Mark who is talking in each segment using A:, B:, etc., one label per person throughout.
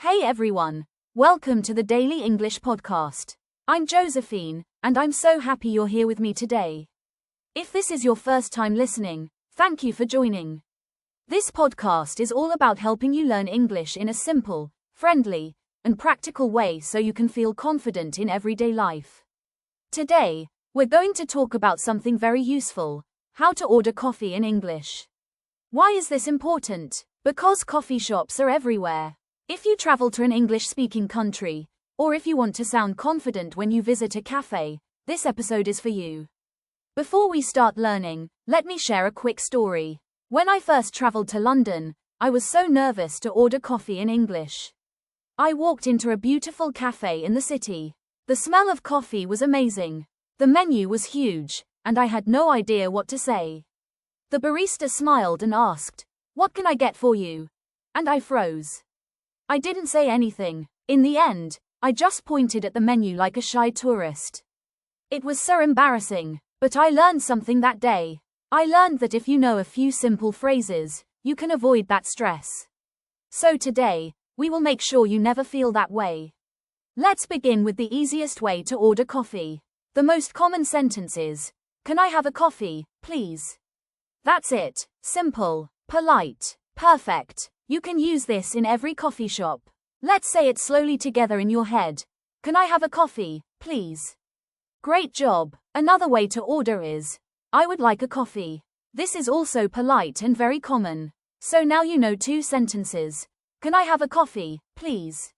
A: Hey everyone, welcome to the Daily English Podcast. I'm Josephine, and I'm so happy you're here with me today. If this is your first time listening, thank you for joining. This podcast is all about helping you learn English in a simple, friendly, and practical way so you can feel confident in everyday life. Today, we're going to talk about something very useful: how to order coffee in English. Why is this important? Because coffee shops are everywhere. If you travel to an English-speaking country, or if you want to sound confident when you visit a cafe, this episode is for you. Before we start learning, let me share a quick story. When I first traveled to London, I was so nervous to order coffee in English. I walked into a beautiful cafe in the city. The smell of coffee was amazing. The menu was huge, and I had no idea what to say. The barista smiled and asked, "What can I get for you?" And I froze. I didn't say anything. In the end, I just pointed at the menu like a shy tourist. It was so embarrassing, but I learned something that day. I learned that if you know a few simple phrases, you can avoid that stress. So today, we will make sure you never feel that way. Let's begin with the easiest way to order coffee. The most common sentence is, "Can I have a coffee, please?" That's it. Simple, polite, perfect. You can use this in every coffee shop. Let's say it slowly together in your head. Can I have a coffee, please? Great job. Another way to order is, I would like a coffee. This is also polite and very common. So now you know two sentences. Can I have a coffee, please?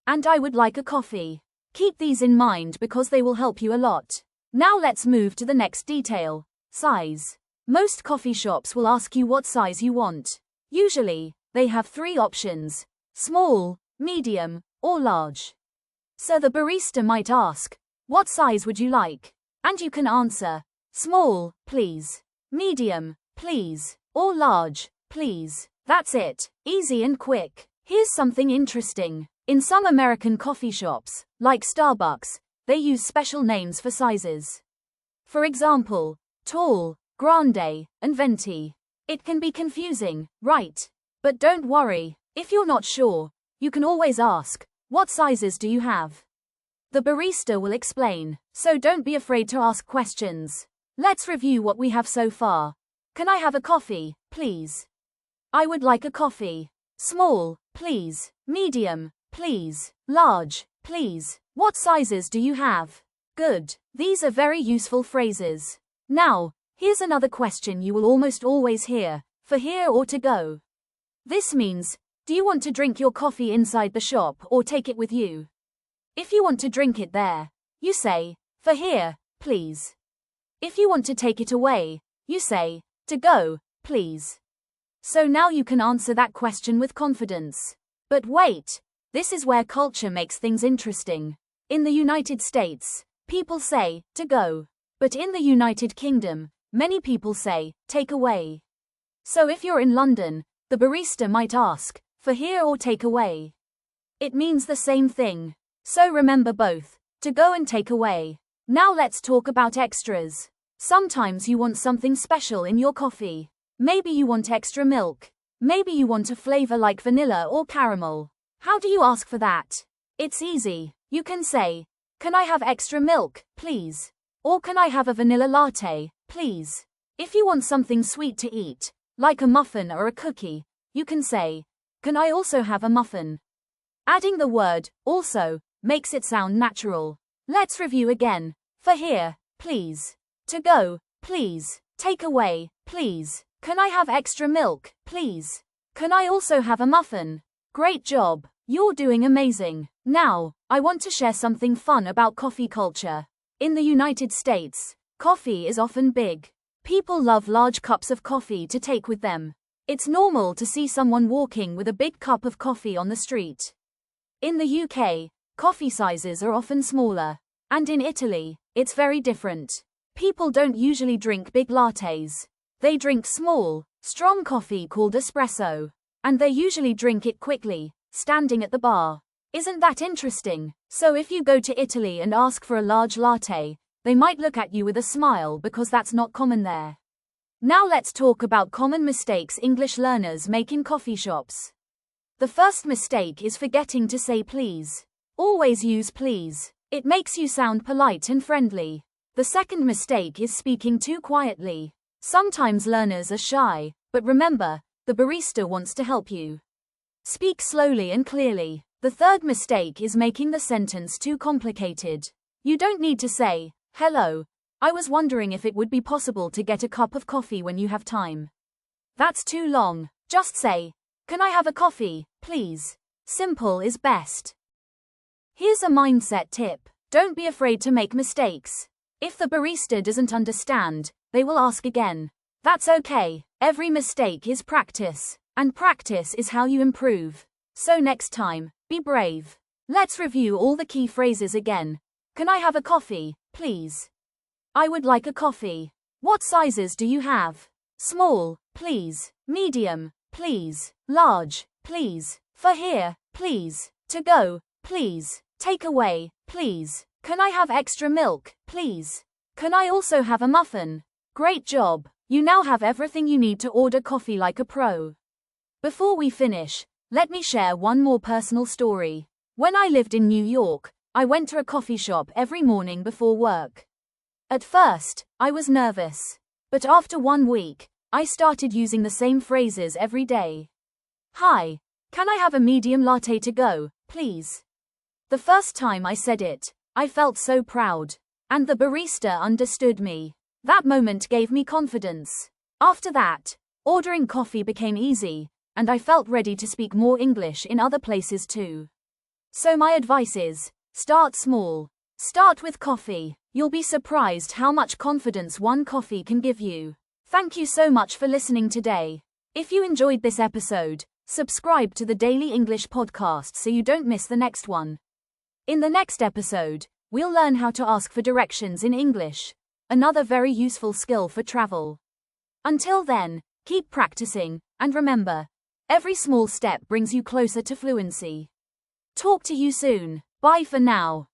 A: And I would like a coffee. Keep these in mind because they will help you a lot. Now let's move to the next detail: size. Most coffee shops will ask you what size you want. Usually, they have three options: small, medium, or large. So the barista might ask, "What size would you like?" And you can answer, "Small, please," "Medium, please," or "Large, please." That's it. Easy and quick. Here's something interesting. In some American coffee shops, like Starbucks, they use special names for sizes. For example, tall, grande, and venti. It can be confusing, right? But don't worry, if you're not sure, you can always ask, "What sizes do you have?" The barista will explain, so don't be afraid to ask questions. Let's review what we have so far. Can I have a coffee, please? I would like a coffee. Small, please. Medium, please. Large, please. What sizes do you have? Good. These are very useful phrases. Now, here's another question you will almost always hear: for here or to go? This means, do you want to drink your coffee inside the shop or take it with you? If you want to drink it there, you say, "For here, please." If you want to take it away, you say, "To go, please." So now you can answer that question with confidence. But wait, this is where culture makes things interesting. In the United States, people say, "To go." But in the United Kingdom, many people say, "Take away." So if you're in London, the barista might ask, "For here or take away?" It means the same thing. So remember both, to go and take away. Now let's talk about extras. Sometimes you want something special in your coffee. Maybe you want extra milk. Maybe you want a flavor like vanilla or caramel. How do you ask for that? It's easy. You can say, "Can I have extra milk, please?" Or "Can I have a vanilla latte, please?" If you want something sweet to eat, like a muffin or a cookie, you can say, "Can I also have a muffin?" Adding the word "also" makes it sound natural. Let's review again. For here, please. To go, please. Take away, please. Can I have extra milk, please? Can I also have a muffin? Great job. You're doing amazing. Now, I want to share something fun about coffee culture. In the United States, coffee is often big. People love large cups of coffee to take with them. It's normal to see someone walking with a big cup of coffee on the street. In the UK, coffee sizes are often smaller. And in Italy, it's very different. People don't usually drink big lattes. They drink small, strong coffee called espresso. And they usually drink it quickly, standing at the bar. Isn't that interesting? So if you go to Italy and ask for a large latte, they might look at you with a smile because that's not common there. Now let's talk about common mistakes English learners make in coffee shops. The first mistake is forgetting to say please. Always use please. It makes you sound polite and friendly. The second mistake is speaking too quietly. Sometimes learners are shy, but remember, the barista wants to help you. Speak slowly and clearly. The third mistake is making the sentence too complicated. You don't need to say, "Hello, I was wondering if it would be possible to get a cup of coffee when you have time." That's too long. Just say, "Can I have a coffee, please?" Simple is best. Here's a mindset tip. Don't be afraid to make mistakes. If the barista doesn't understand, they will ask again. That's okay. Every mistake is practice, and practice is how you improve. So next time, be brave. Let's review all the key phrases again. Can I have a coffee, please? I would like a coffee. What sizes do you have? Small, please. Medium, please. Large, please. For here, please. To go, please. Take away, please. Can I have extra milk, please? Can I also have a muffin? Great job. You now have everything you need to order coffee like a pro. Before we finish, let me share one more personal story. When I lived in New York, I went to a coffee shop every morning before work. At first, I was nervous. But after 1 week, I started using the same phrases every day. Hi, can I have a medium latte to go, please? The first time I said it, I felt so proud. And the barista understood me. That moment gave me confidence. After that, ordering coffee became easy, and I felt ready to speak more English in other places too. So my advice is, start small. Start with coffee. You'll be surprised how much confidence one coffee can give you. Thank you so much for listening today. If you enjoyed this episode, subscribe to the Daily English Podcast so you don't miss the next one. In the next episode, we'll learn how to ask for directions in English. Another very useful skill for travel. Until then, keep practicing, and remember, every small step brings you closer to fluency. Talk to you soon. Bye for now.